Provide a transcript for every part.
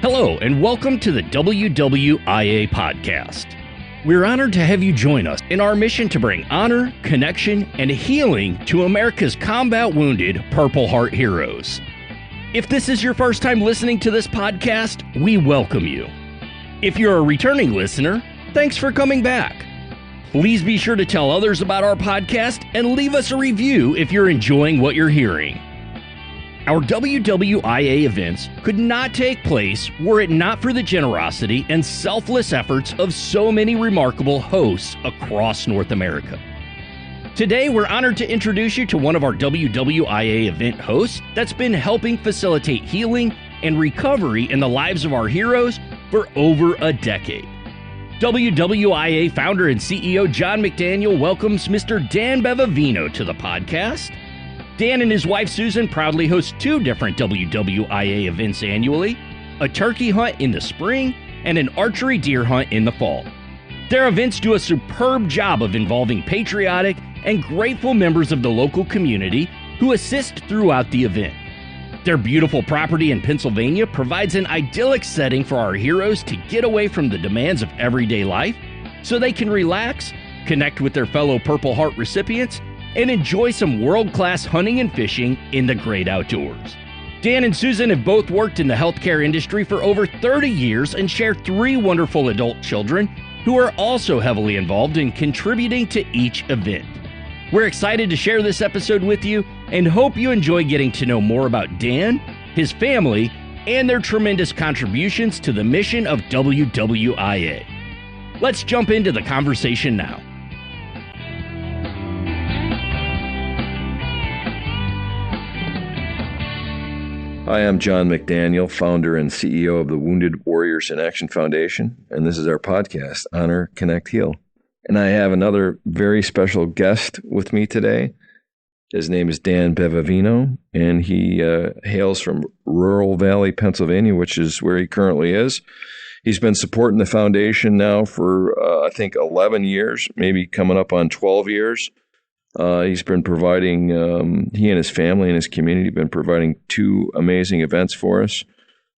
Hello, and welcome to the WWIA podcast. We're honored to have you join us in our mission to bring honor, connection, and healing to America's combat wounded Purple Heart heroes. If this is your first time listening to this podcast, we welcome you. If you're a returning listener, thanks for coming back. Please be sure to tell others about our podcast and leave us a review if you're enjoying what you're hearing. Our WWIA events could not take place were it not for the generosity and selfless efforts of so many remarkable hosts across North America. Today, we're honored to introduce you to one of our WWIA event hosts that's been helping facilitate healing and recovery in the lives of our heroes for over a decade. WWIA founder and CEO John McDaniel welcomes Mr. Dan Bevevino to the podcast. Dan and his wife Susan proudly host two different WWIA events annually, a turkey hunt in the spring and an archery deer hunt in the fall. Their events do a superb job of involving patriotic and grateful members of the local community who assist throughout the event. Their beautiful property in Pennsylvania provides an idyllic setting for our heroes to get away from the demands of everyday life so they can relax, connect with their fellow Purple Heart recipients, and enjoy some world-class hunting and fishing in the great outdoors. Dan and Susan have both worked in the healthcare industry for over 30 years and share three wonderful adult children who are also heavily involved in contributing to each event. We're excited to share this episode with you and hope you enjoy getting to know more about Dan, his family, and their tremendous contributions to the mission of WWIA. Let's jump into the conversation now. Hi, I'm John McDaniel, founder and CEO of the Wounded Warriors in Action Foundation, and this is our podcast, Honor, Connect, Heal. And I have another very special guest with me today. His name is Dan Bevevino, and he hails from Rural Valley, Pennsylvania, which is where he currently is. He's been supporting the foundation now for, I think, 11 years, maybe coming up on 12 years. He's been providing, he and his family and his community have been providing two amazing events for us.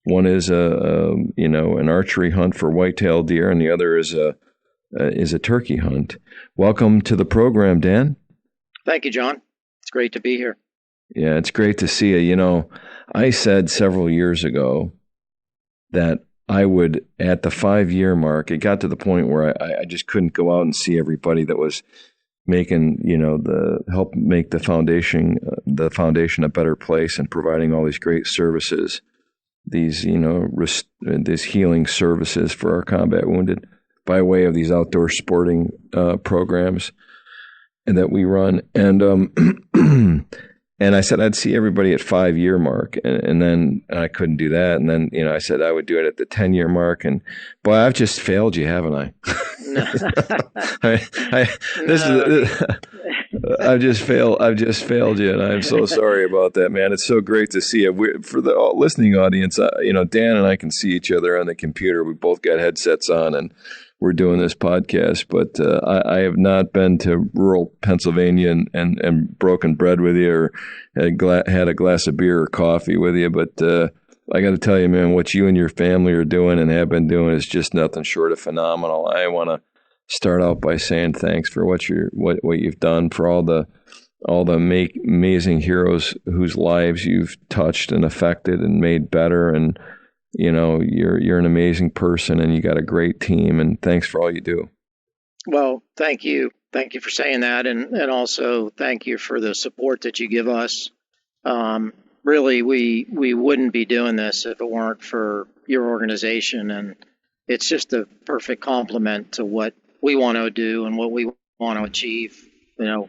One is an archery hunt for whitetail deer, and the other is a turkey hunt. Welcome to the program, Dan. Thank you, John. It's great to be here. Yeah, it's great to see you. You know, I said several years ago that I would, at the 5-year mark, it got to the point where I just couldn't go out and see everybody that was making, help make the foundation a better place and providing all these great services, these healing services for our combat wounded by way of these outdoor sporting programs and that we run. And and I said I'd see everybody at 5-year mark, and then I couldn't do that. And then I said I would do it at the 10-year mark. And boy, I've just failed you, haven't I? I've just failed you, and I'm so sorry about that, man. It's so great to see you. For the listening audience, Dan and I can see each other on the computer. We both got headsets on, and we're doing this podcast. But I have not been to rural Pennsylvania and broken bread with you or had a glass of beer or coffee with you. But I got to tell you, man, what you and your family are doing and have been doing is just nothing short of phenomenal. I want to start out by saying thanks for what you've done, for all the amazing heroes whose lives you've touched and affected and made better. And you're an amazing person, and you got a great team. And thanks for all you do. Well, thank you. Thank you for saying that, and also thank you for the support that you give us. Really, we wouldn't be doing this if it weren't for your organization, and it's just a perfect complement to what we want to do and what we want to achieve, to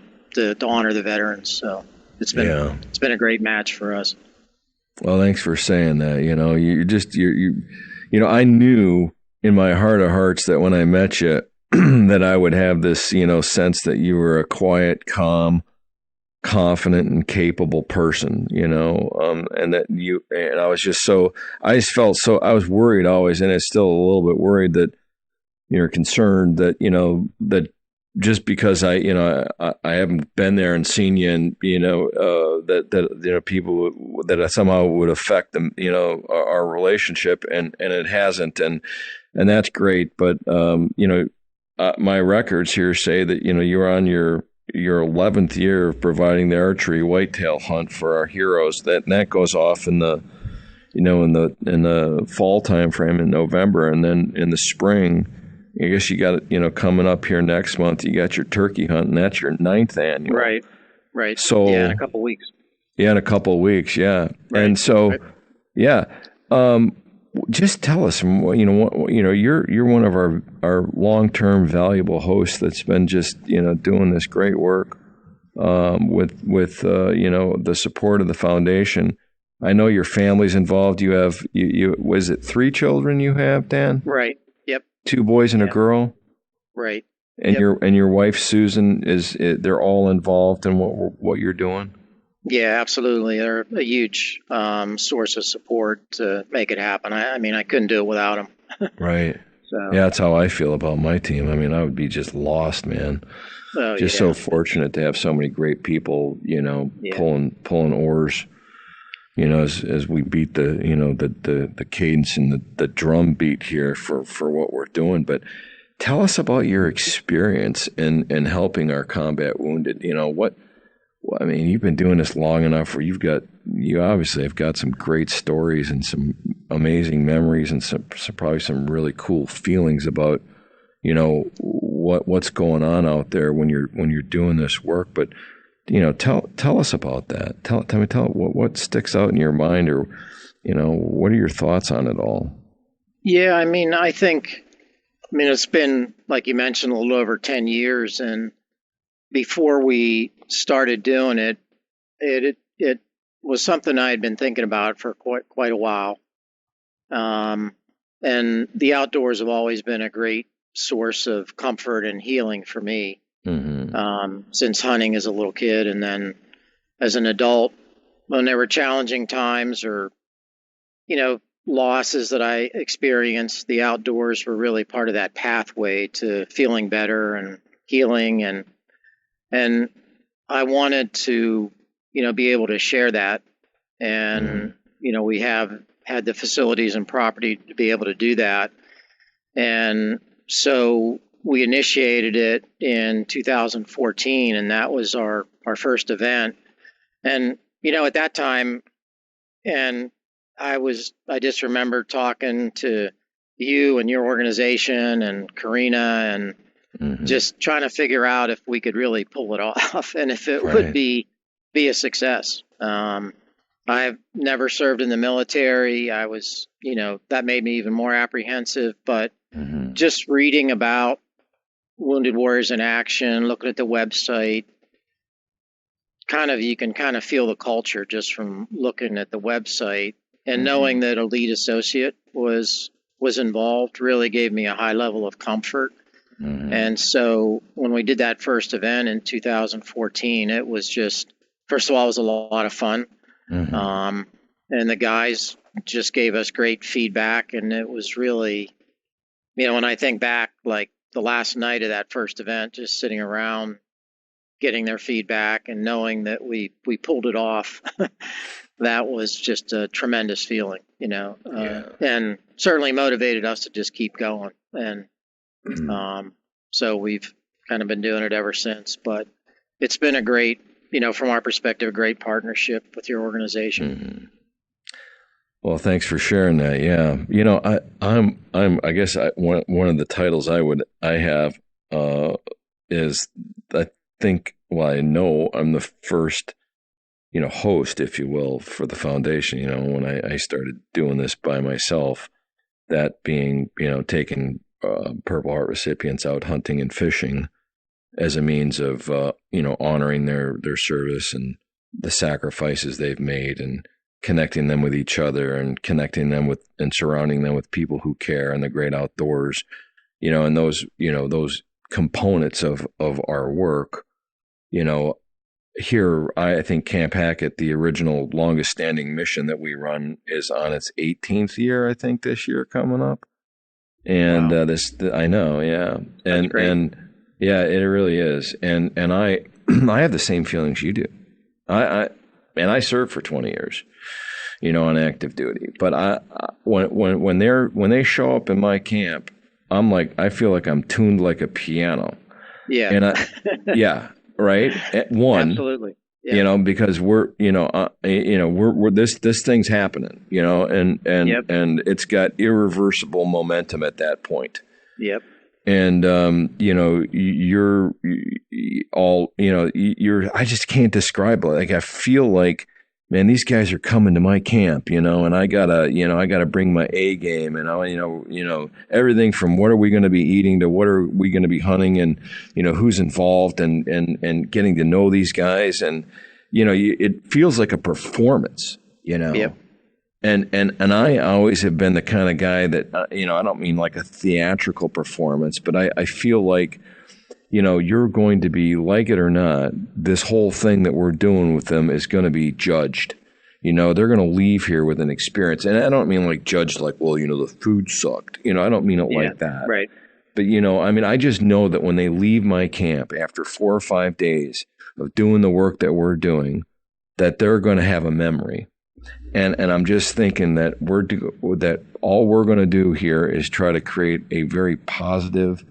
honor the veterans. So it's been a great match for us. Well, thanks for saying that. I knew in my heart of hearts that when I met you, that I would have this, sense that you were a quiet, calm, confident, and capable person, and that and I just felt so, I was worried always, and it's still a little bit worried that you're concerned that, that just because I haven't been there and seen you, and that people that somehow would affect them, our relationship, and it hasn't, and that's great. But my records here say that you're on your 11th year of providing the archery whitetail hunt for our heroes. That goes off in the in the fall time frame in November, and then in the spring. I guess you got coming up here next month. You got your turkey hunt, and that's your 9th annual. Right. So in a couple of weeks. Yeah, in a couple of weeks. Yeah, right. And so, yeah. Just tell us. You're one of our long-term valuable hosts that's been just doing this great work with the support of the foundation. I know your family's involved. You have was it 3 children you have, Dan? Right. Yep. 2 boys and a girl. Right. And your wife Susan they're all involved in what you're doing. Yeah, absolutely. They're a huge source of support to make it happen. I mean, I couldn't do it without them. Right. So. Yeah, that's how I feel about my team. I mean, I would be just lost, man. So fortunate to have so many great people, pulling oars. As we beat the cadence and the drum beat here for what we're doing. But tell us about your experience in helping our combat wounded. I mean, you've been doing this long enough where you obviously have got some great stories and some amazing memories and some probably some really cool feelings about, what's going on out there when you're doing this work. But, tell us about that. Tell what sticks out in your mind, or, what are your thoughts on it all? Yeah, I mean, it's been, like you mentioned, a little over 10 years, and before we started doing it, it was something I had been thinking about for quite a while. And the outdoors have always been a great source of comfort and healing for me. Mm-hmm. Since hunting as a little kid, and then as an adult, when there were challenging times or, losses that I experienced, the outdoors were really part of that pathway to feeling better and healing, and I wanted to, be able to share that. And, we have had the facilities and property to be able to do that. And so we initiated it in 2014, and that was our first event. And, at that time, and I just remember talking to you and your organization and Karina, and just trying to figure out if we could really pull it off and if it would be a success. I've never served in the military. I was, that made me even more apprehensive, but just reading about Wounded Warriors in Action, looking at the website, you can kind of feel the culture just from looking at the website, and knowing that a lead associate was involved really gave me a high level of comfort. And so when we did that first event in 2014, it was just, first of all, it was a lot of fun. And the guys just gave us great feedback. And it was really, when I think back, like the last night of that first event, just sitting around getting their feedback and knowing that we pulled it off, that was just a tremendous feeling, and certainly motivated us to just keep going. And so we've kind of been doing it ever since, but it's been a great, from our perspective, a great partnership with your organization. Well, thanks for sharing that. Yeah. I guess one of the titles I have is, I know I'm the first, host, if you will, for the foundation, when I started doing this by myself, that being, taking Purple Heart recipients out hunting and fishing as a means of, honoring their service and the sacrifices they've made, and connecting them with each other, and connecting them with and surrounding them with people who care and the great outdoors, and those components of our work, here, I think Camp Hackett, the original longest standing mission that we run, is on its 18th year, I think, this year coming up. And wow. I know, yeah. And Yeah, it really is. And I I have the same feelings you do. I served for 20 years, on active duty. But when they show up in my camp, I feel like I'm tuned like a piano. Yeah. And yeah, right. One, absolutely. Yeah. Because we're this thing's happening, and Yep. and it's got irreversible momentum at that point. Yep. And you're all, I just can't describe it. Like, I feel like, man, these guys are coming to my camp, and I gotta bring my A game, and everything from what are we going to be eating to what are we going to be hunting, and who's involved, and getting to know these guys, and it feels like a performance, Yep. And I always have been the kind of guy that, I don't mean like a theatrical performance, but I feel like, you're going to be, like it or not, this whole thing that we're doing with them is going to be judged. They're going to leave here with an experience. And I don't mean like judged like, well, the food sucked. I don't mean it like that. Right. But, I just know that when they leave my camp after 4 or 5 days of doing the work that we're doing, that they're going to have a memory. And I'm just thinking that all we're going to do here is try to create a very positive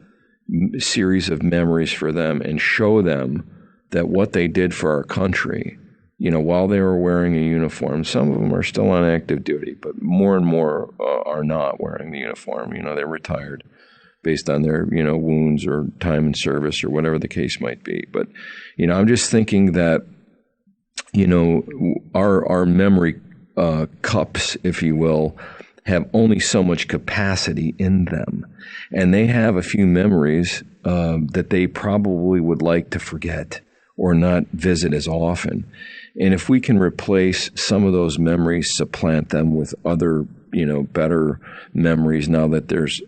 series of memories for them and show them that what they did for our country, while they were wearing a uniform. Some of them are still on active duty, but more and more are not wearing the uniform. They're retired based on their, wounds or time in service or whatever the case might be. But, I'm just thinking that, our memory cups, if you will, have only so much capacity in them. And they have a few memories that they probably would like to forget or not visit as often. And if we can replace some of those memories, supplant them with other, better memories, now that there's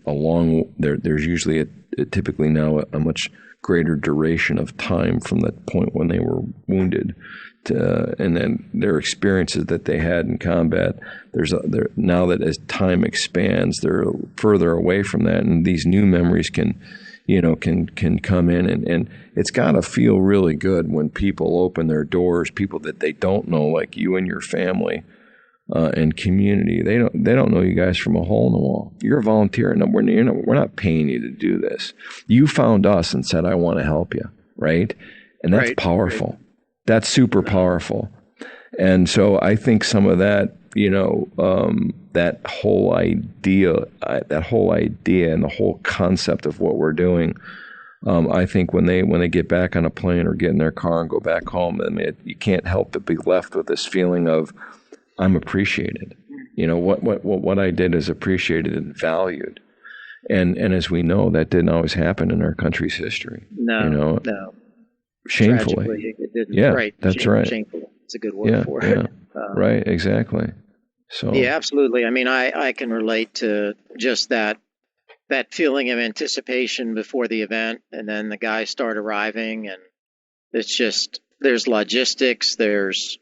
usually typically now a much greater duration of time from the point when they were wounded and then their experiences that they had in combat. Now that as time expands, they're further away from that, and these new memories can come in, and it's got to feel really good when people open their doors, people that they don't know, like you and your family and community. They don't know you guys from a hole in the wall. You're a volunteer, and we're not paying you to do this. You found us and said, "I want to help you," right? And that's powerful. Right. That's super powerful. And so I think some of that, that whole idea and the whole concept of what we're doing, I think when they get back on a plane or get in their car and go back home, you can't help but be left with this feeling of, I'm appreciated. What I did is appreciated and valued. And as we know, that didn't always happen in our country's history. No. Shamefully. Tragically, it didn't. Yeah, right. That's right. Shameful. It's a good word for it. Yeah. Right, exactly. So yeah, absolutely. I mean, I can relate to just that feeling of anticipation before the event, and then the guys start arriving, and it's just, there's logistics, there's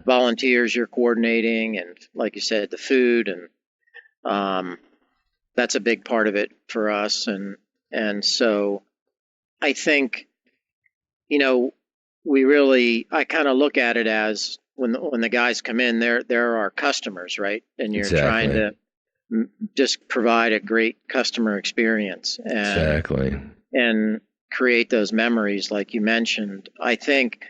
volunteers you're coordinating, and like you said, the food, and that's a big part of it for us, and so I think, I kind of look at it as when the guys come in, they're our customers, right? And you're trying to just provide a great customer experience and create those memories, like you mentioned. I think,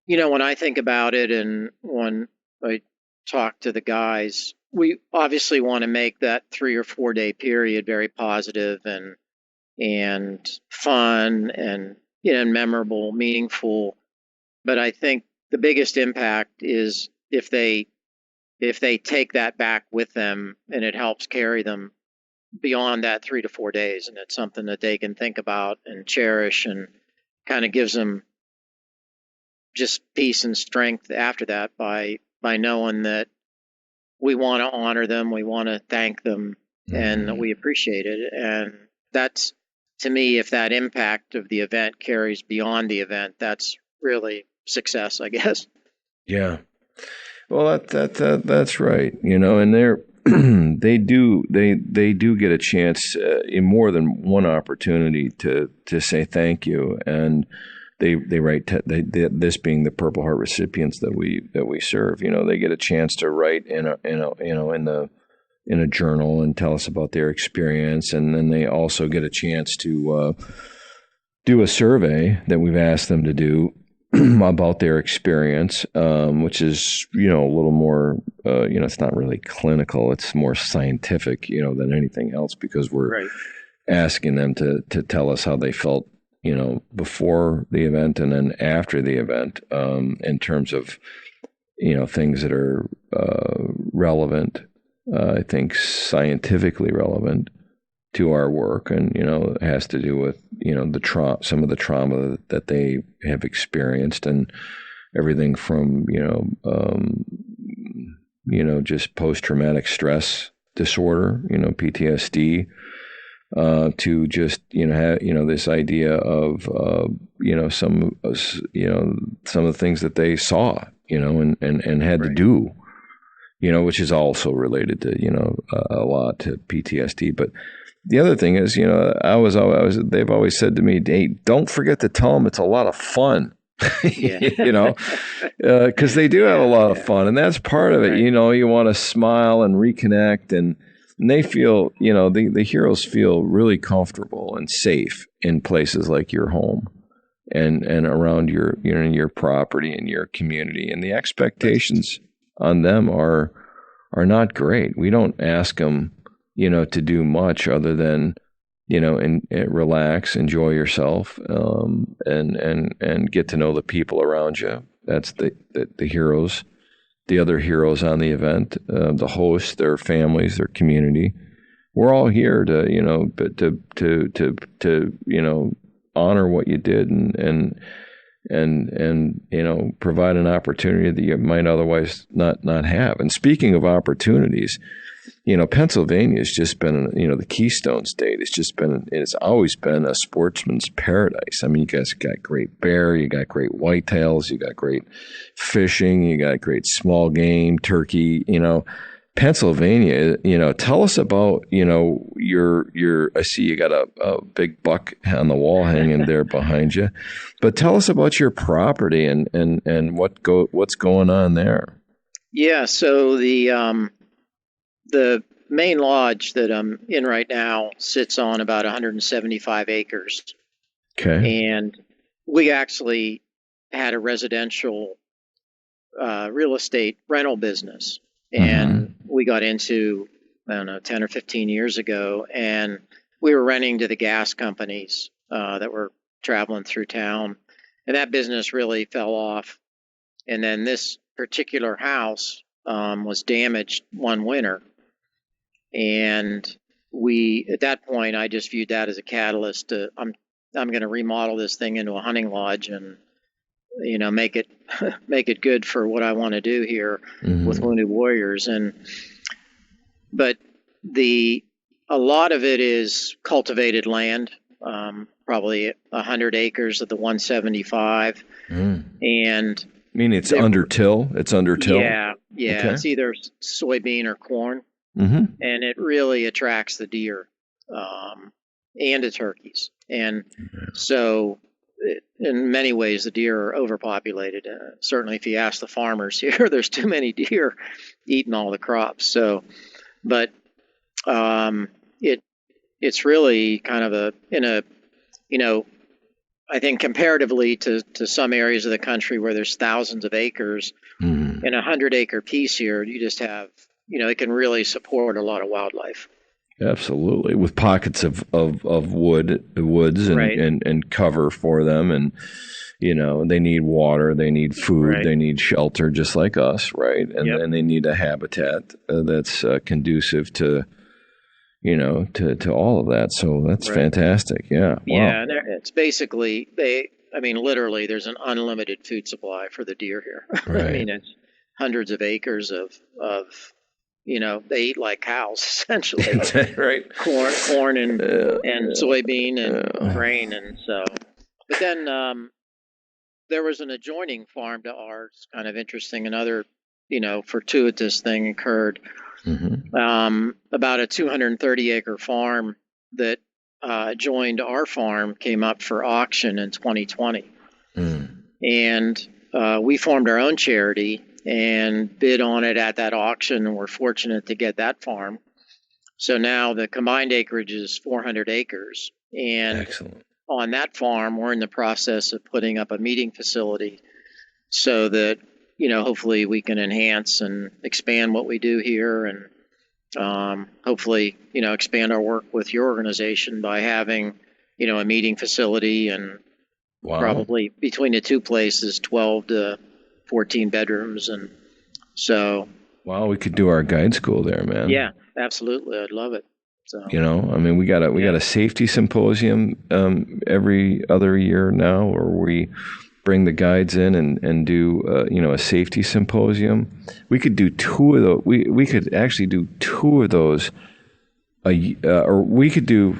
when I think about it and when I talk to the guys, we obviously want to make that 3 or 4 day period very positive and fun and memorable, meaningful. But I think the biggest impact is if they take that back with them, and it helps carry them beyond that 3 to 4 days, and it's something that they can think about and cherish, and kind of gives them just peace and strength after that by knowing that we want to honor them, we want to thank them, and that we appreciate it. And that's, to me, if that impact of the event carries beyond the event, that's really success, I guess. Yeah. Well, that's right. And they do get a chance in more than one opportunity to say thank you, and they write this being the Purple Heart recipients that we serve. They get a chance to write in a journal and tell us about their experience, and then they also get a chance to do a survey that we've asked them to do about their experience, which is, a little more, it's not really clinical. It's more scientific, than anything else, because we're asking them to tell us how they felt, before the event and then after the event, in terms of, things that are relevant, I think scientifically relevant to our work, and it has to do with some of the trauma that they have experienced, and everything from just post-traumatic stress disorder, PTSD, to just this idea of some of the things that they saw, and had to do, which is also related to a lot to PTSD. But the other thing is, they've always said to me, hey, don't forget to tell them it's a lot of fun. Because they do have a lot of fun, and that's part of it. You want to smile and reconnect, and they feel, the heroes feel really comfortable and safe in places like your home and around your property and your community. And the expectations on them are not great. We don't ask them, to do much other than, and relax, enjoy yourself, and get to know the people around you. That's the heroes, the other heroes on the event, the hosts, their families, their community. We're all here to, honor what you did and provide an opportunity that you might otherwise not have. And speaking of opportunities, Pennsylvania has just been, the Keystone State. It's always been a sportsman's paradise. I mean, you guys got great bear, you got great whitetails, you got great fishing, you got great small game, turkey. Pennsylvania, tell us about, I see you got a big buck on the wall hanging there behind you, but tell us about your property and what's going on there. Yeah. So the main lodge that I'm in right now sits on about 175 acres. Okay. And we actually had a residential real estate rental business. And we got into, 10 or 15 years ago, and we were renting to the gas companies that were traveling through town. And that business really fell off. And then this particular house was damaged one winter. And at that point, I just viewed that as a catalyst to, I'm going to remodel this thing into a hunting lodge and, make it good for what I want to do here with Wounded Warriors. But a lot of it is cultivated land, probably 100 acres of the 175. And I mean, it's under till. It's under till. Yeah. Okay. It's either soybean or corn. And it really attracts the deer and the turkeys. And so in many ways, the deer are overpopulated. Certainly, if you ask the farmers here, there's too many deer eating all the crops. So, but it's really kind of I think comparatively to some areas of the country where there's thousands of acres, in 100-acre piece here, you just have, it can really support a lot of wildlife. Absolutely, with pockets of woods and cover for them, and they need water, they need food, they need shelter, just like us, right? And they need a habitat that's conducive to to all of that. So that's fantastic. Yeah. Wow. Yeah, and it's basically literally, there's an unlimited food supply for the deer here. Right. I mean, it's hundreds of acres of they eat like cows, essentially. Right. Corn and soybean and grain. And so, but then there was an adjoining farm to ours, kind of interesting. Another, fortuitous thing occurred. About a 230-acre farm that joined our farm came up for auction in 2020. And we formed our own charity and bid on it at that auction, and we're fortunate to get that farm. So now the combined acreage is 400 acres. And Excellent. On that farm, we're in the process of putting up a meeting facility so that, hopefully we can enhance and expand what we do here, and hopefully, expand our work with your organization by having, a meeting facility, and probably between the two places, 12 to 14 bedrooms. And so. Wow, we could do our guide school there, man. Yeah, absolutely. I'd love it. So. We got a safety symposium every other year now, where we bring the guides in and do a safety symposium. We could do two of those. We could actually do two of those. Or we could do,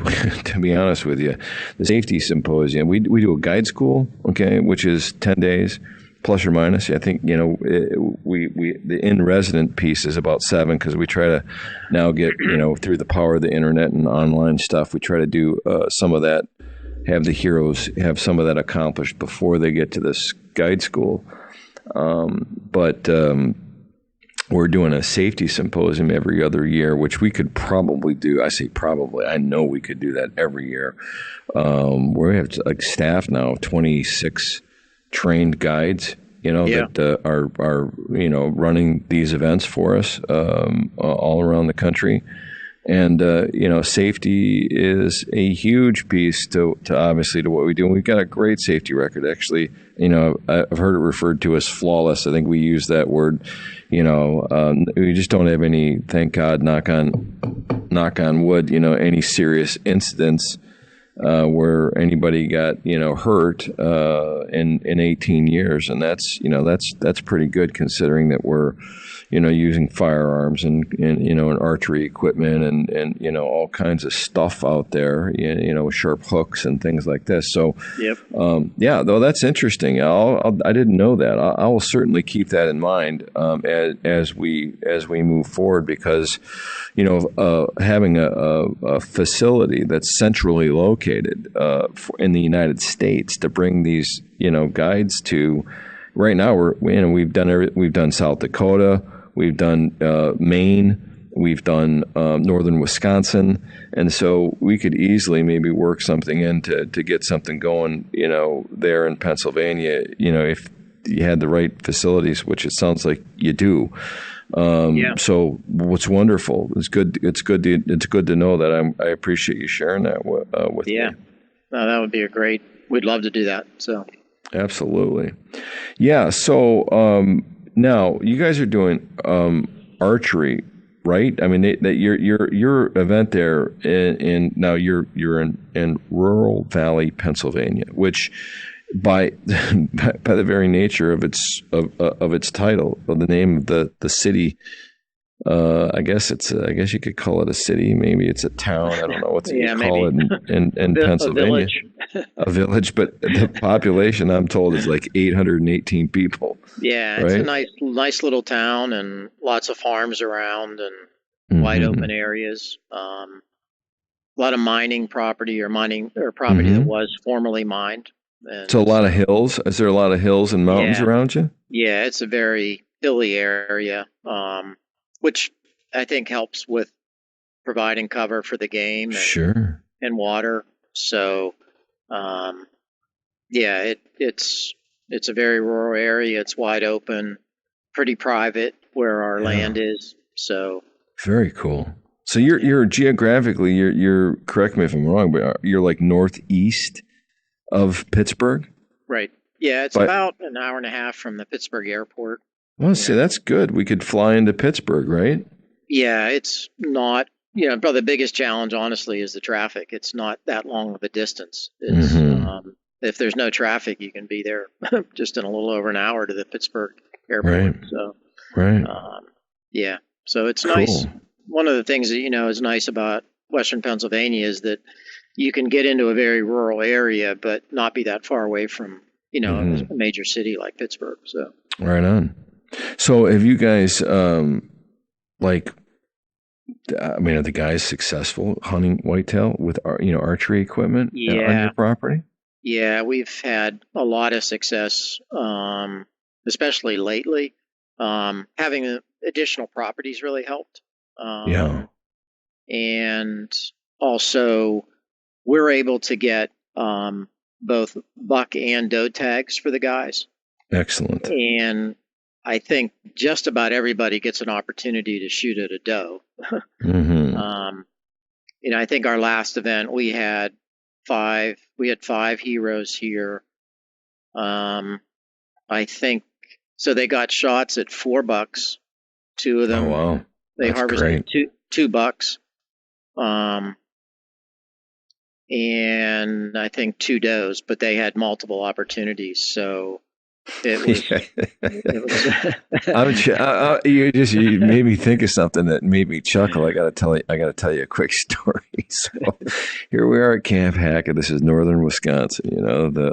to be honest with you, the safety symposium. We do a guide school, okay, which is 10 days. Plus or minus, I think the in-resident piece is about 7, because we try to now get through the power of the internet and online stuff. We try to do some of that, have the heroes have some of that accomplished before they get to this guide school. But we're doing a safety symposium every other year, which we could probably do. I say probably. I know we could do that every year. We have staff now of 26. Trained guides, that are running these events for us all around the country, and safety is a huge piece to obviously to what we do. And we've got a great safety record. Actually, I've heard it referred to as flawless. I think we use that word. We just don't have any. Thank God, knock on wood. Any serious incidents. Where anybody got hurt in 18 years, and that's pretty good, considering that we're using firearms and archery equipment and all kinds of stuff out there, sharp hooks and things like this. So though that's interesting. I didn't know that. I will certainly keep that in mind as we move forward, because having a facility that's centrally located in the United States to bring these guides to. Right now we've done South Dakota, we've done Maine, we've done northern Wisconsin, and so we could easily maybe work something in to get something going there in Pennsylvania, if you had the right facilities, which it sounds like you do. So what's wonderful. It's good to know that. I appreciate you sharing that with me. No, that would be we'd love to do that. So absolutely. Yeah. So now you guys are doing archery, right? I mean, your event there now you're in rural Valley, Pennsylvania, which by the very nature of its title, or the name of the city, I guess you could call it a city. Maybe it's a town. I don't know what you call it in Pennsylvania. A village, but the population, I'm told, is like 818 people. Yeah, it's a nice little town, and lots of farms around, and wide open areas. A lot of mining property or property that was formerly mined. So a lot of hills. Is there a lot of hills and mountains around you? Yeah, it's a very hilly area, which I think helps with providing cover for the game and water. So, it's a very rural area. It's wide open, pretty private where our land is. So very cool. So you're geographically, you're correct me if I'm wrong, but you're like northeast of Pittsburgh? Right. Yeah, it's about an hour and a half from the Pittsburgh airport. Well, see, that's good. We could fly into Pittsburgh, right? Yeah, it's not, probably the biggest challenge, honestly, is the traffic. It's not that long of a distance. It's, if there's no traffic, you can be there just in a little over an hour to the Pittsburgh airport. Right. So, so it's cool. Nice. One of the things that, is nice about Western Pennsylvania is that you can get into a very rural area, but not be that far away from, a major city like Pittsburgh. So right on. So have you guys, I mean, are the guys successful hunting whitetail with archery equipment on Yeah. your property? Yeah, we've had a lot of success, especially lately. Having additional properties really helped. Yeah. And also, we're able to get both buck and doe tags for the guys. Excellent. And I think just about everybody gets an opportunity to shoot at a doe. Mm-hmm. I think our last event we had five heroes here. I think so. They got shots at 4 bucks. 2 of them. Oh, wow. They That's harvested great. two bucks. And I think 2 does, but they had multiple opportunities. So it was. You made me think of something that made me chuckle. I got to tell you a quick story. So here we are at Camp Hackett. This is northern Wisconsin.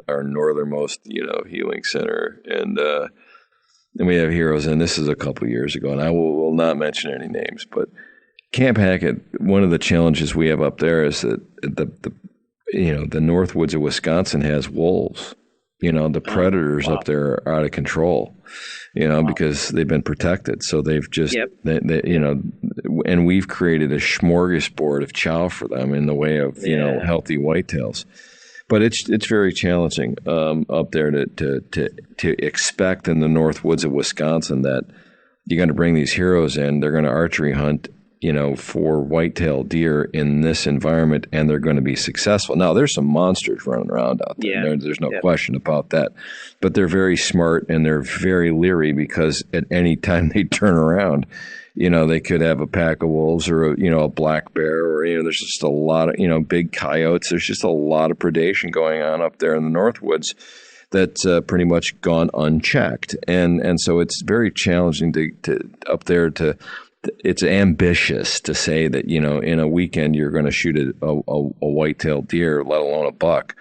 Our northernmost healing center, and we have heroes. And this is a couple years ago, and I will not mention any names, but Camp Hackett. One of the challenges we have up there is that the North Woods of Wisconsin has wolves. The predators up there are out of control, because they've been protected. So they've just, and we've created a smorgasbord of chow for them in the way of, healthy whitetails. But it's very challenging up there to expect in the North Woods of Wisconsin that you're going to bring these heroes in, they're going to archery hunt, for whitetail deer in this environment, and they're going to be successful. Now, there's some monsters running around out there. Yeah. There's no question about that. But they're very smart, and they're very leery because at any time they turn around, they could have a pack of wolves or, a black bear, or, there's just a lot of, big coyotes. There's just a lot of predation going on up there in the North Woods that's pretty much gone unchecked. And so it's very challenging to up there to... It's ambitious to say that, in a weekend you're going to shoot a white-tailed deer, let alone a buck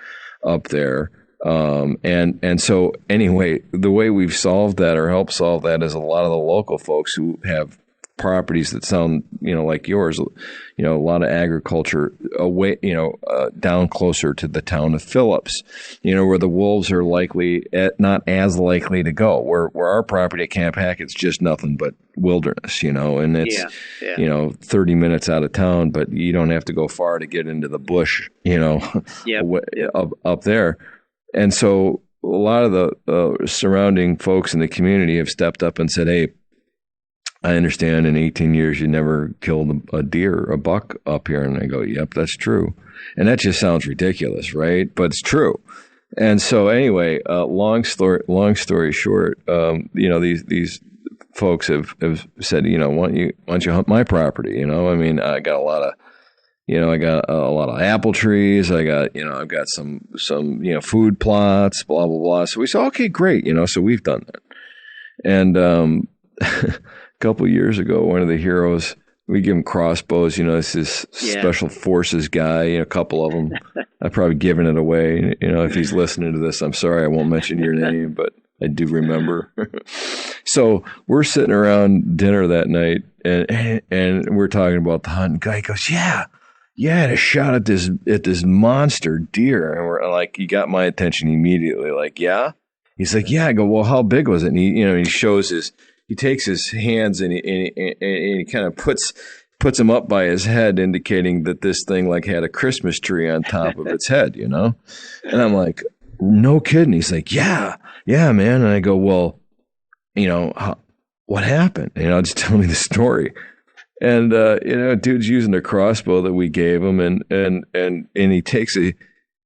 up there. And so anyway, the way we've solved that or helped solve that is a lot of the local folks who have properties that sound, like yours, a lot of agriculture away, down closer to the town of Phillips, where the wolves are not as likely to go. Where our property at Camp Hackett's just nothing but wilderness, and it's, 30 minutes out of town, but you don't have to go far to get into the bush, up there. And so a lot of the surrounding folks in the community have stepped up and said, hey, I understand in 18 years you never killed a deer, a buck up here. And I go, yep, that's true. And that just sounds ridiculous, right? But it's true. And so anyway, long story short, these folks have said, why don't you hunt my property? I mean, I got a lot of apple trees. I've got some food plots, blah, blah, blah. So we said, okay, great. So we've done that. And, a couple of years ago, one of the heroes, we give him crossbows. It's this special forces guy. A couple of them. I've probably given it away. If he's listening to this, I'm sorry, I won't mention your name, but I do remember. So we're sitting around dinner that night, and we're talking about the hunt. And guy goes, yeah, I had a shot at this monster deer, and we're like, he got my attention immediately. Like, yeah. He's like, yeah. I go, well, how big was it? And he shows he takes his hands and he kind of puts them up by his head, indicating that this thing had a Christmas tree on top of its head, And I'm like, no kidding. He's like, yeah, man. And I go, well, what happened? Just tell me the story. And, dude's using a crossbow that we gave him, and he takes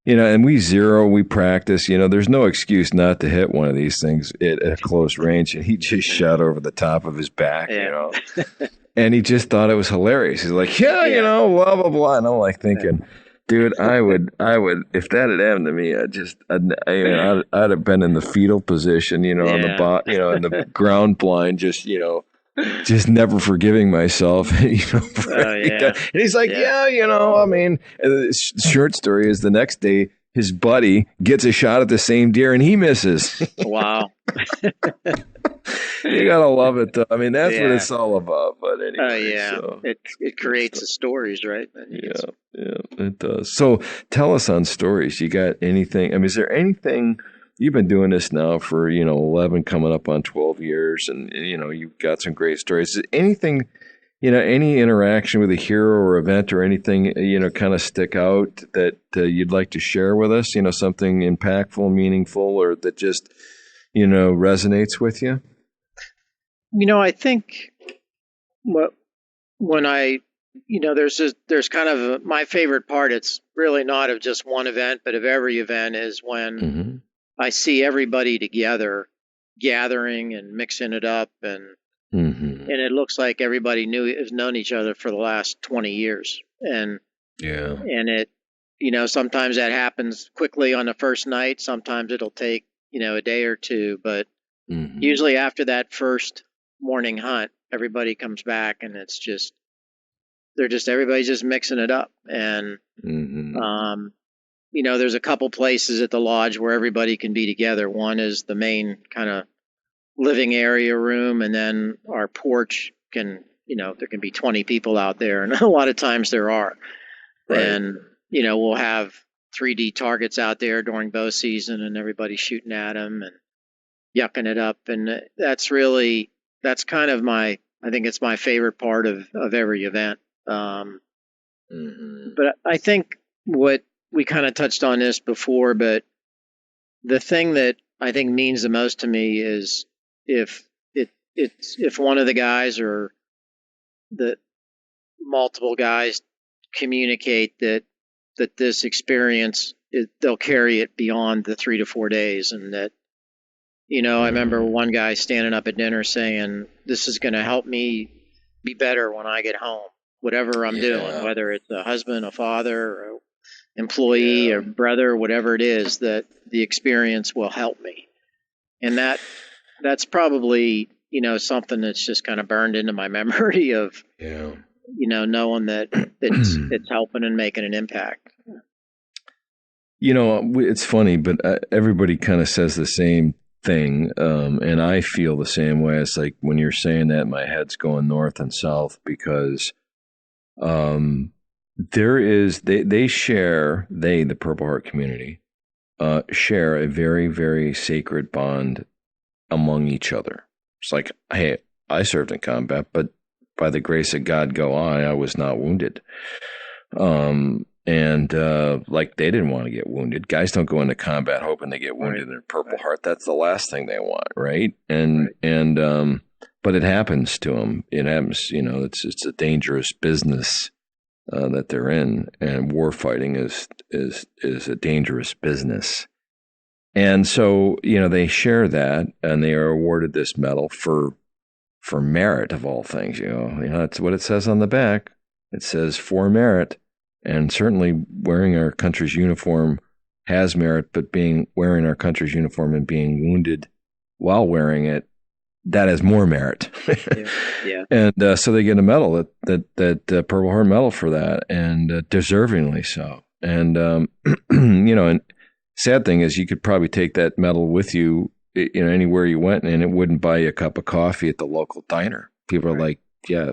and we practice, there's no excuse not to hit one of these things at close range. And he just shot over the top of his back, and he just thought it was hilarious. He's like, blah, blah, blah. And I'm like thinking, dude, I would, if that had happened to me, I'd have been in the fetal position, on the in the ground blind, just never forgiving myself, And he's like, I mean, the short story is the next day, his buddy gets a shot at the same deer and he misses. Wow. You gotta love it, though. I mean, that's what Yeah. it's all about. But anyway, Yeah. so It creates the stories, right? yeah, it does. So tell us on stories. You got anything? I mean, is there anything? You've been doing this now for 11, coming up on 12 years, and you've got some great stories. Is anything? Any interaction with a hero or event or anything, kind of stick out that you'd like to share with us? Something impactful, meaningful, or that just, resonates with you? I think when I, there's kind of my favorite part. It's really not of just one event, but of every event is when I see everybody together, gathering and mixing it up, and it looks like everybody has known each other for the last 20 years. And it, sometimes that happens quickly on the first night. Sometimes it'll take, a day or two, but usually after that first morning hunt, everybody comes back and it's just, everybody's just mixing it up. And, there's a couple places at the lodge where everybody can be together. One is the main kind of living area room, and then our porch can, there can be 20 people out there, and a lot of times there are. Right. And, we'll have 3D targets out there during bow season, and everybody's shooting at them and yucking it up. And that's kind of I think it's my favorite part of every event. But I think what we kind of touched on this before, but the thing that I think means the most to me is if one of the guys or the multiple guys communicate that this experience, they'll carry it beyond the 3 to 4 days. And that, I remember one guy standing up at dinner saying, this is going to help me be better when I get home, whatever I'm doing, whether it's a husband, a father, or employee, or brother, whatever it is, that the experience will help me. And that's probably, something that's just kind of burned into my memory of, knowing that it's helping and making an impact. It's funny, but everybody kind of says the same thing. And I feel the same way. It's like when you're saying that, my head's going north and south because they share, the Purple Heart community, share a very, very sacred bond among each other. It's like, hey, I served in combat, but by the grace of God go I was not wounded. And like they didn't want to get wounded. Guys don't go into combat hoping they get wounded in their Purple Heart. That's the last thing they want, right? But it happens to them. It happens, it's a dangerous business that they're in, and war fighting is a dangerous business. And so, they share that, and they are awarded this medal for merit of all things. That's what it says on the back. It says for merit, and certainly wearing our country's uniform has merit, but wearing our country's uniform and being wounded while wearing it, that has more merit. Yeah. And so they get a medal, that Purple Heart medal for that, and deservingly so. And and sad thing is, you could probably take that medal with you, anywhere you went, and it wouldn't buy you a cup of coffee at the local diner. People are like, "Yeah,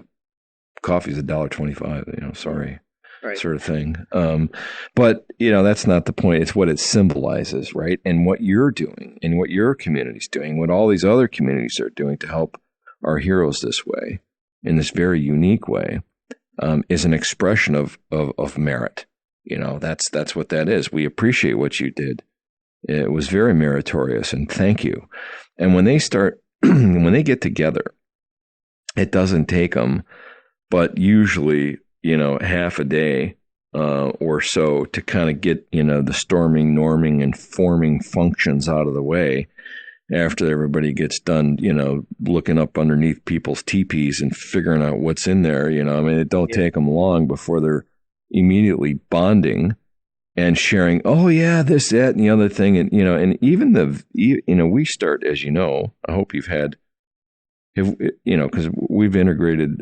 coffee's $1.25." Sorry. Right. Sort of thing. But, that's not the point. It's what it symbolizes, right? And what you're doing and what your community's doing, what all these other communities are doing to help our heroes this way, in this very unique way, is an expression of merit. That's what that is. We appreciate what you did. It was very meritorious, and thank you. And when they when they get together, it doesn't take them, but usually, half a day or so to kind of get, the storming, norming, and forming functions out of the way after everybody gets done, looking up underneath people's teepees and figuring out what's in there. It don't take them long before they're immediately bonding and sharing, oh yeah, this, that, and the other thing. And, and even we start, as I hope you've had, because we've integrated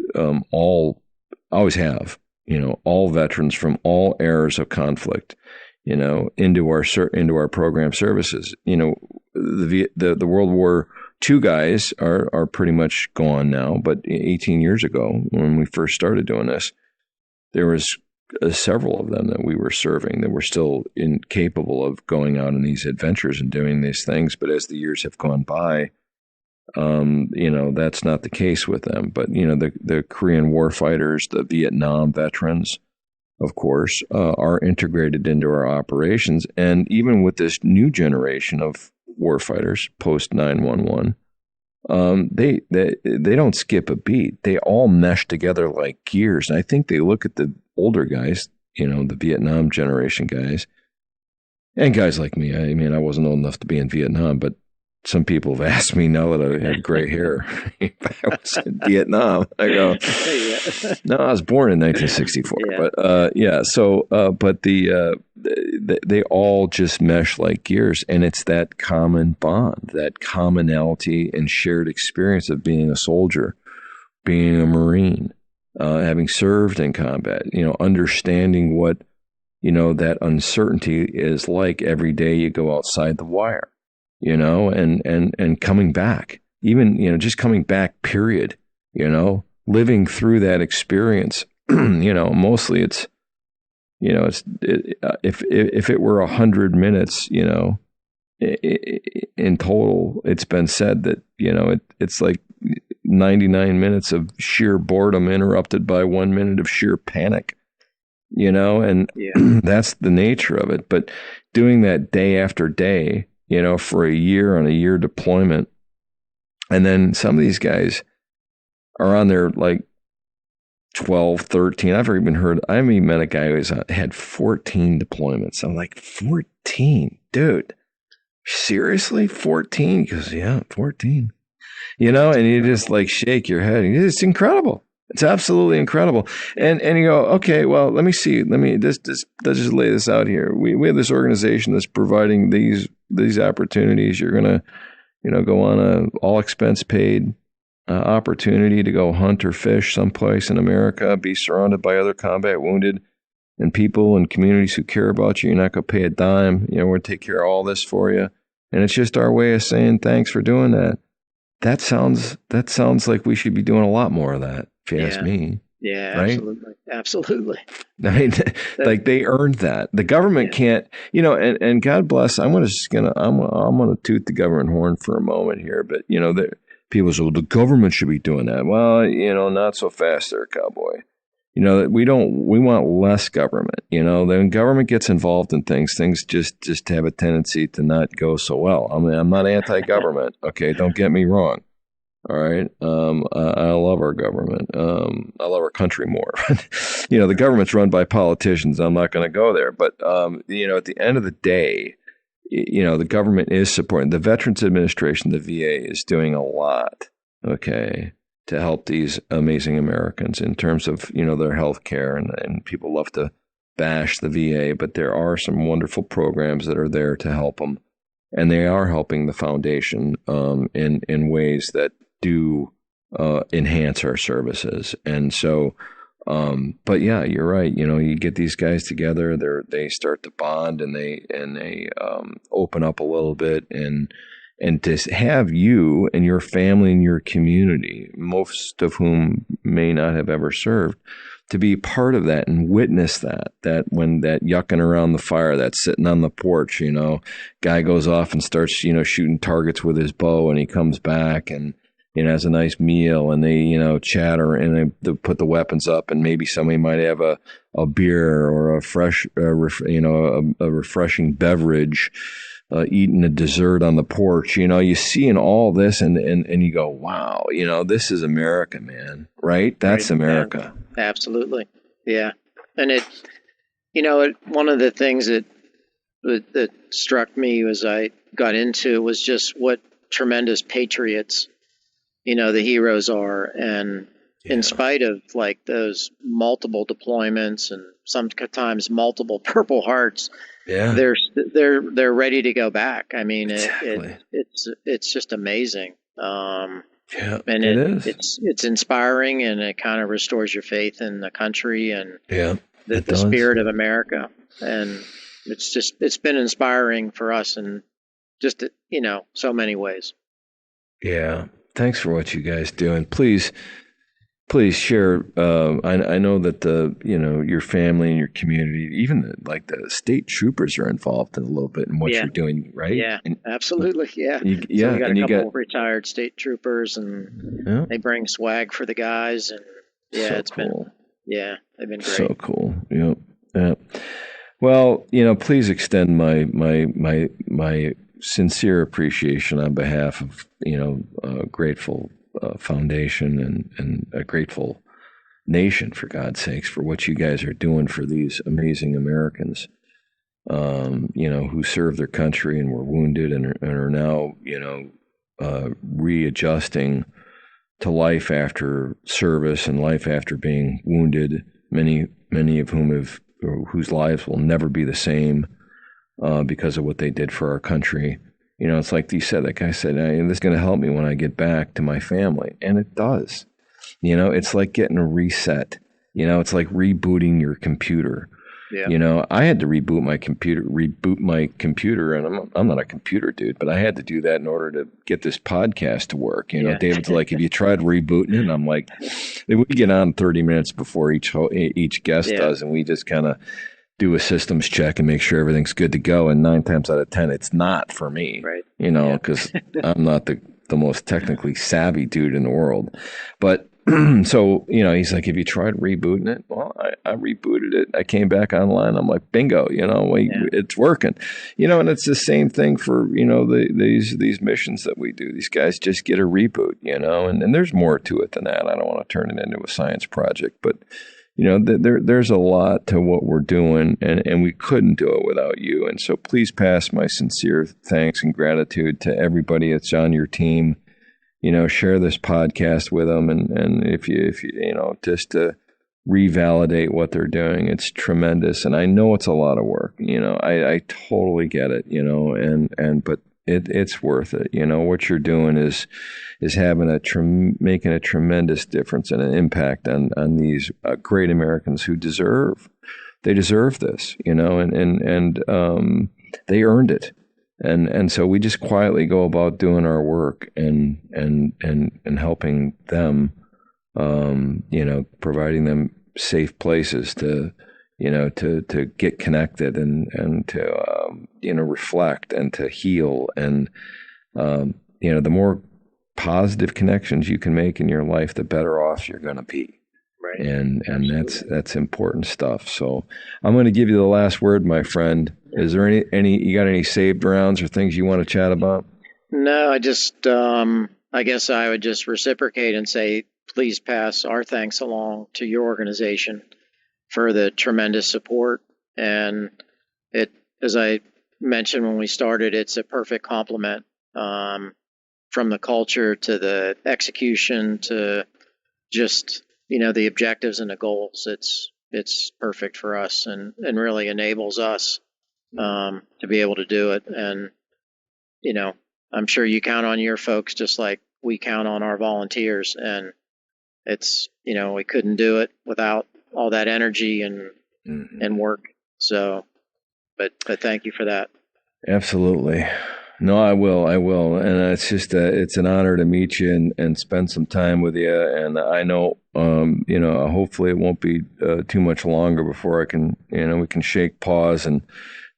always have, all veterans from all eras of conflict, into our program services. The World War two guys are pretty much gone now, but 18 years ago when we first started doing this, there was several of them that we were serving that were still incapable of going out on these adventures and doing these things. But as the years have gone by, that's not the case with them. But, the Korean war fighters, the Vietnam veterans, of course, are integrated into our operations. And even with this new generation of war fighters post 9/11, they don't skip a beat. They all mesh together like gears. And I think they look at the older guys, the Vietnam generation guys, and guys like me. I mean, I wasn't old enough to be in Vietnam, but some people have asked me now that I had gray hair if I was in Vietnam. I go, no, I was born in 1964. Yeah. But they all just mesh like gears, and it's that common bond, that commonality and shared experience of being a soldier, being a Marine, having served in combat, understanding what, that uncertainty is like every day you go outside the wire. And coming back, even, just coming back, period, living through that experience, mostly it's, if it were 100 minutes, in total, it's been said that, it's like 99 minutes of sheer boredom interrupted by 1 minute of sheer panic, and that's the nature of it. But doing that day after day, for a year on a year deployment. And then some of these guys are on their 12, 13. I haven't even met a guy who's had 14 deployments. I'm like, 14? Dude, seriously? 14? He goes, yeah, 14. And you just shake your head. It's incredible. It's absolutely incredible. And you go, okay, well, let me see. Let's just lay this out here. We have this organization that's providing these opportunities. You're going to, go on a all expense paid opportunity to go hunt or fish someplace in America, be surrounded by other combat wounded and people and communities who care about you. You're not going to pay a dime. We're going to take care of all this for you. And it's just our way of saying thanks for doing that. That sounds like we should be doing a lot more of that, if you ask me. Yeah, right? Absolutely. I mean, they earned that. The government can't, and God bless. I'm gonna toot the government horn for a moment here, but people say, well, the government should be doing that. Well, not so fast there, cowboy. We want less government. Then government gets involved in things just have a tendency to not go so well. I mean, I'm not anti-government. Okay, don't get me wrong. All right. I love our government. I love our country more. The government's run by politicians. I'm not going to go there. But, at the end of the day, the government is supporting the Veterans Administration. The VA is doing a lot, okay, to help these amazing Americans in terms of, their health care. And people love to bash the VA, but there are some wonderful programs that are there to help them. And they are helping the foundation in ways that do enhance our services. And so, but yeah, you're right. You get these guys together, they start to bond and they open up a little bit and to have you and your family and your community, most of whom may not have ever served, to be part of that and witness that when that yucking around the fire, that sitting on the porch, guy goes off and starts, shooting targets with his bow, and he comes back and, has a nice meal, and they, chatter, and they put the weapons up, and maybe somebody might have a beer or a fresh, a refreshing beverage, eating a dessert on the porch. You see in all this and you go, wow, this is America, man, right? That's America. Yeah, absolutely. Yeah. And one of the things that struck me as I got into it was just what tremendous patriots, the heroes are. And in spite of those multiple deployments and sometimes multiple Purple Hearts, they're ready to go back. I mean, exactly. It's just amazing. And it is. It's inspiring, and it kind of restores your faith in the country and the spirit of America. And it's been inspiring for us in just, so many ways. Yeah. Thanks for what you guys do. And please share. I know that your family and your community, even the state troopers are involved in a little bit in what you're doing, right? Yeah, and, absolutely. Yeah. So we got a couple retired state troopers, and they bring swag for the guys. And it's cool. They've been great. So cool. Yep. Yeah. Well, please extend my sincere appreciation on behalf of a grateful foundation and a grateful nation, for God's sakes, for what you guys are doing for these amazing Americans, who served their country and were wounded and are now readjusting to life after service and life after being wounded. Many of whose lives will never be the same because of what they did for our country. It's like you said, that guy said, this is going to help me when I get back to my family. And it does. It's like getting a reset. It's like rebooting your computer. Yeah. I had to reboot my computer, and I'm not a computer dude, but I had to do that in order to get this podcast to work. David's like, have you tried rebooting it? And I'm like, we get on 30 minutes before each guest does, and we just kind of do a systems check and make sure everything's good to go. And 9 times out of 10, it's not for me, right? Because I'm not the most technically savvy dude in the world. But so, he's like, have you tried rebooting it? Well, I rebooted it. I came back online. I'm like, bingo, it's working, and it's the same thing for, these missions that we do. These guys just get a reboot, and there's more to it than that. I don't want to turn it into a science project, but there's a lot to what we're doing, and we couldn't do it without you. And so please pass my sincere thanks and gratitude to everybody that's on your team. Share this podcast with them, and if you just to revalidate what they're doing. It's tremendous, and I know it's a lot of work. I totally get it. But it's worth it. What you're doing is having making a tremendous difference and an impact on these great Americans who deserve this. And they earned it. And so we just quietly go about doing our work and helping them, providing them safe places to get connected and to, reflect and to heal. And, the more positive connections you can make in your life, the better off you're going to be. Right. And that's important stuff. So I'm going to give you the last word, my friend. Is there any you got any saved rounds or things you want to chat about? No, I just I guess I would just reciprocate and say, please pass our thanks along to your organization for the tremendous support. And it, as I mentioned when we started, it's a perfect complement, from the culture to the execution to just the objectives and the goals. It's perfect for us and really enables us to be able to do it. And I'm sure you count on your folks just like we count on our volunteers, and it's we couldn't do it without all that energy and work. So but thank you for that. Absolutely. No, I will. And it's just, it's an honor to meet you and spend some time with you. And I know, hopefully it won't be too much longer before I can, we can shake paws and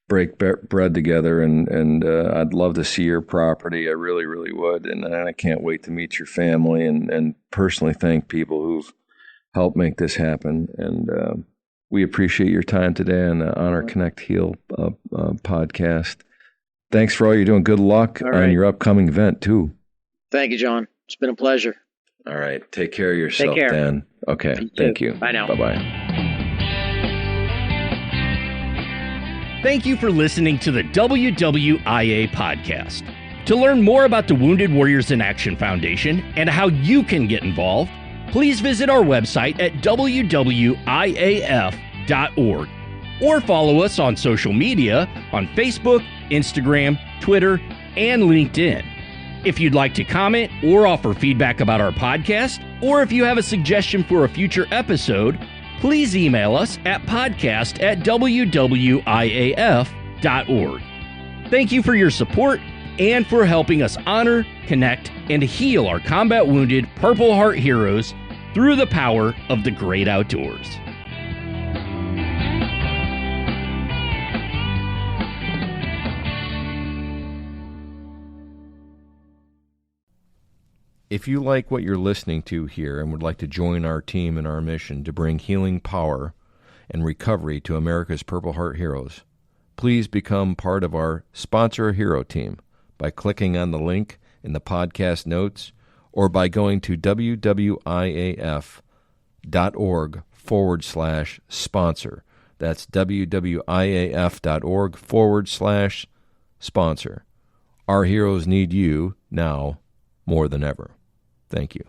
break bread together. And I'd love to see your property. I really, really would. And I can't wait to meet your family and personally thank people who've helped make this happen. And we appreciate your time today on the Honor Connect Heal podcast. Thanks for all you're doing. Good luck on your upcoming event, too. Thank you, John. It's been a pleasure. All right. Take care of yourself, Dan. Okay. Thank you. Bye now. Bye-bye. Thank you for listening to the WWIA podcast. To learn more about the Wounded Warriors in Action Foundation and how you can get involved, please visit our website at WWIAF.org or follow us on social media on Facebook, Instagram, Twitter, and LinkedIn. If you'd like to comment or offer feedback about our podcast, or if you have a suggestion for a future episode, please email us at podcast@WWIAF.org. Thank you for your support, and for helping us honor, connect, and heal our combat wounded Purple Heart heroes through the power of the great outdoors. If you like what you're listening to here and would like to join our team in our mission to bring healing power and recovery to America's Purple Heart heroes, please become part of our Sponsor a Hero team by clicking on the link in the podcast notes or by going to wwiaf.org/sponsor. That's wwiaf.org/sponsor. Our heroes need you now more than ever. Thank you.